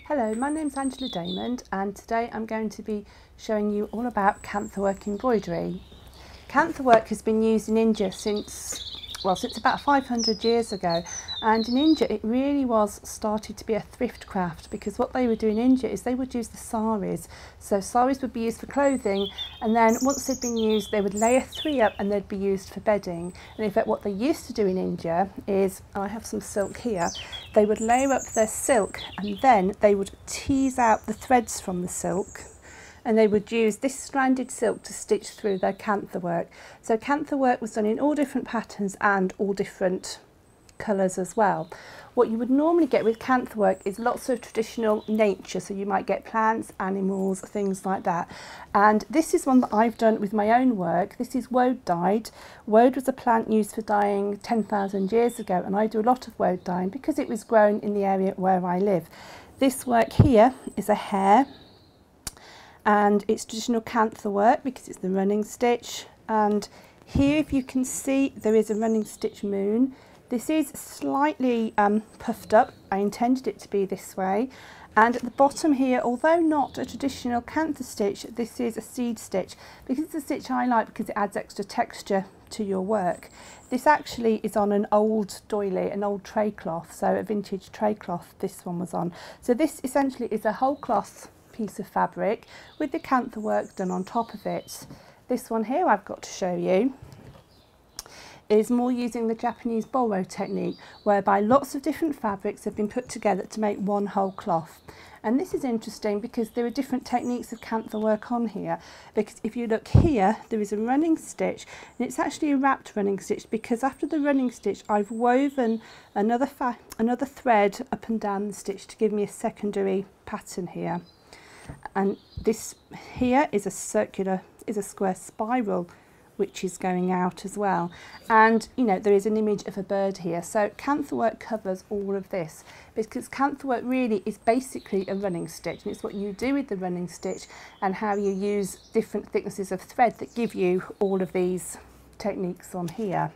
Hello, my name's Daymond and today I'm going to be showing you all about Kantha work embroidery. Kantha work has been used in India since about 500 years ago, and in India it really was started to be a thrift craft, because what they would do in India is they would use the saris. So saris would be used for clothing, and then once they'd been used they would layer three up and they'd be used for bedding. And in fact what they used to do in India is, I have some silk here, they would layer up their silk and then they would tease out the threads from the silk, and they would use this stranded silk to stitch through their Kantha work. So Kantha work was done in all different patterns and all different colours as well. What you would normally get with Kantha work is lots of traditional nature, so you might get plants, animals, things like that. And this is one that I've done with my own work. This is woad dyed. Woad was a plant used for dyeing 10,000 years ago, and I do a lot of woad dyeing because it was grown in the area where I live. This work here is a hare, and it's traditional Kantha work because it's the running stitch. And here, if you can see, there is a running stitch moon. This is slightly puffed up. I intended it to be this way. And at the bottom here, although not a traditional Kantha stitch, this is a seed stitch because it's a stitch I like because it adds extra texture to your work. This actually is on an old doily, an old tray cloth, so a vintage tray cloth this one was on. So this essentially is a whole cloth piece of fabric with the Kantha work done on top of it. This one here I've got to show you is more using the Japanese borrow technique, whereby lots of different fabrics have been put together to make one whole cloth. And this is interesting because there are different techniques of Kantha work on here, because if you look here there is a running stitch, and it's actually a wrapped running stitch because after the running stitch I've woven another thread up and down the stitch to give me a secondary pattern here. And this here is a square spiral which is going out as well. And you know, there is an image of a bird here. So Kantha work covers all of this because Kantha work really is basically a running stitch, and it's what you do with the running stitch and how you use different thicknesses of thread that give you all of these techniques on here.